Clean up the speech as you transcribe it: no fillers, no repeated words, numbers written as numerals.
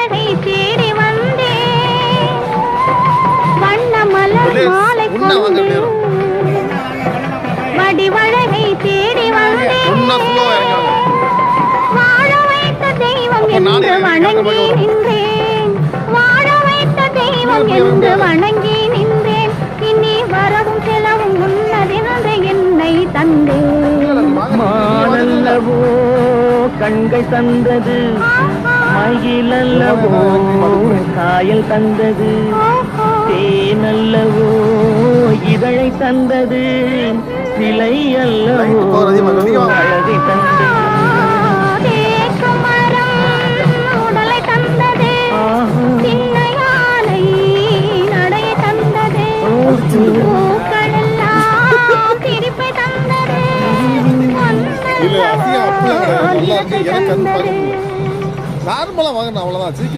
வடிவழகை தேடி வந்தேன் வண்ண மலர் மாலை கொண்டு வடிவழகை தேடி வந்தேன் வாழ வைத்த தெய்வம் என்று வணங்கி நின்றேன் வாழ வைத்த தெய்வம் என்று வணங்கி நின்றேன் இனி வரவும் செலவும் முன்னதினது என்னை தந்தேன் மானல்லவோ கண்கள் தந்தது மயிலல்லவோ காயல் தந்தது தேனல்லவோ இதழை தந்தது சிலை அல்லவோ அழகை தந்தது தேக்கும் மரம் உடலை தந்தது சின்ன யானை நடையை தந்தது பூக்களெல்லாம் சிரிப்பை தந்தது நார்மலா வாங்க அவ்வளவுதான்.